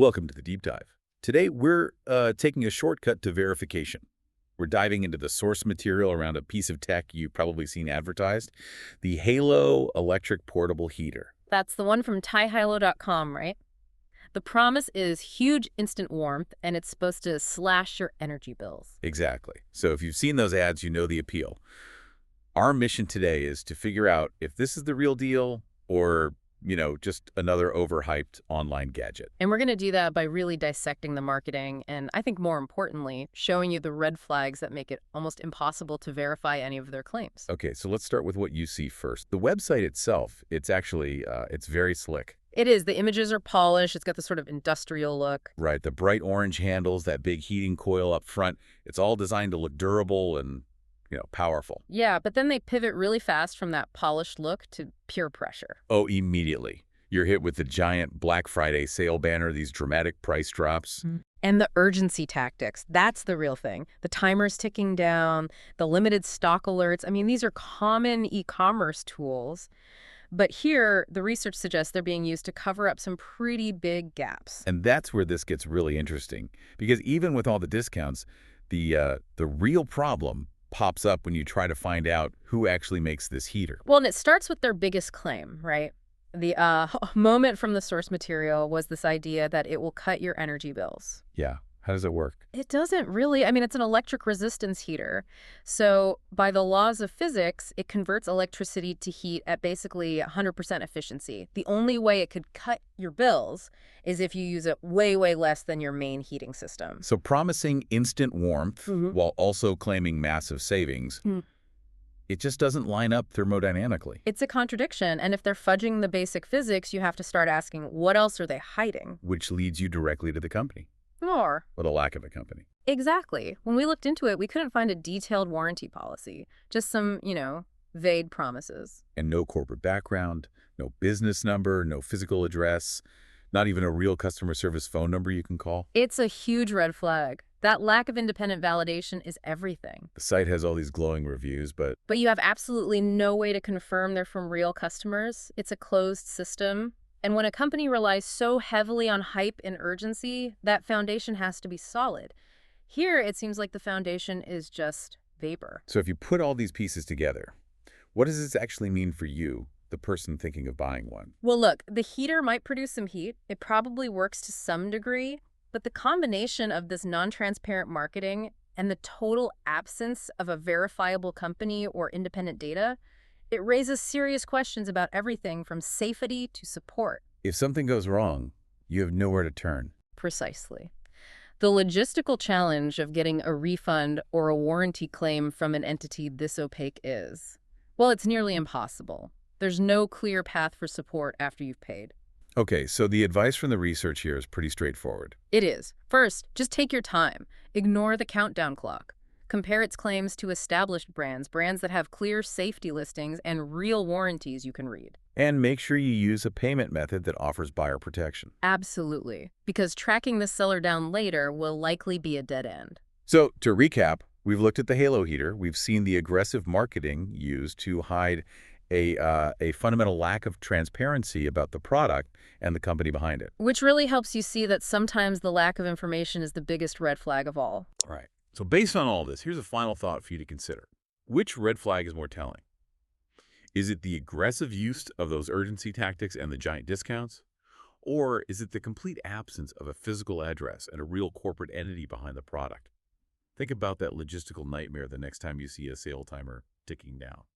Welcome to the Deep Dive. Today, we're taking a shortcut to verification. We're diving into the source material around a piece of tech you've probably seen advertised, the Heylo electric portable heater. That's the one from tyhilo.com, right? The promise is huge instant warmth, and it's supposed to slash your energy bills. Exactly. So if you've seen those ads, you know the appeal. Our mission today is to figure out if this is the real deal or, just another overhyped online gadget. And we're going to do that by really dissecting the marketing and, I think more importantly, showing you the red flags that make it almost impossible to verify any of their claims. Okay, so let's start with what you see first. The website itself, it's actually, it's very slick. It is. The images are polished. It's got the sort of industrial look. Right, the bright orange handles, that big heating coil up front, it's all designed to look durable and, powerful. Yeah, but then they pivot really fast from that polished look to pure pressure. Oh, immediately. You're hit with the giant Black Friday sale banner, these dramatic price drops. And the urgency tactics, that's the real thing. The timer's ticking down, the limited stock alerts. I mean, these are common e-commerce tools. But here, the research suggests they're being used to cover up some pretty big gaps. And that's where this gets really interesting. Because even with all the discounts, the real problem pops up when you try to find out who actually makes this heater. Well, and it starts with their biggest claim, right? The moment from the source material was this idea that it will cut your energy bills. Yeah. How does it work? It doesn't really. I mean, it's an electric resistance heater. So by the laws of physics, it converts electricity to heat at basically 100% efficiency. The only way it could cut your bills is if you use it way, way less than your main heating system. So promising instant warmth while also claiming massive savings, it just doesn't line up thermodynamically. It's a contradiction. And if they're fudging the basic physics, you have to start asking, what else are they hiding? Which leads you directly to the company. Or Or the lack of a company. exactly. When we looked into it, we couldn't find a detailed warranty policy, just some, vague promises. And no corporate background, no business number, no physical address, not even a real customer service phone number you can call. It's a huge red flag. That lack of independent validation is everything. The site has all these glowing reviews, but But you have absolutely no way to confirm they're from real customers. It's a closed system. And when a company relies so heavily on hype and urgency, that foundation has to be solid. Here, it seems like the foundation is just vapor. so if you put all these pieces together, what does this actually mean for you, the person thinking of buying one? Well, look, the heater might produce some heat. It probably works to some degree. But the combination of this non-transparent marketing and the total absence of a verifiable company or independent data, it raises serious questions about everything from safety to support. If something goes wrong, you have nowhere to turn. Precisely. The logistical challenge of getting a refund or a warranty claim from an entity this opaque is, well, it's nearly impossible. There's no clear path for support after you've paid. Okay, so the advice from the research here is pretty straightforward. It is. First, just take your time. Ignore the countdown clock. Compare its claims to established brands that have clear safety listings and real warranties you can read. And make sure you use a payment method that offers buyer protection. Absolutely. Because tracking the seller down later will likely be a dead end. So, to recap, we've looked at the Heylo heater. We've seen the aggressive marketing used to hide a fundamental lack of transparency about the product and the company behind it. Which really helps you see that sometimes the lack of information is the biggest red flag of all. All right. So based on all this, here's a final thought for you to consider. Which red flag is more telling? Is it the aggressive use of those urgency tactics and the giant discounts? Or is it the complete absence of a physical address and a real corporate entity behind the product? Think about that logistical nightmare the next time you see a sale timer ticking down.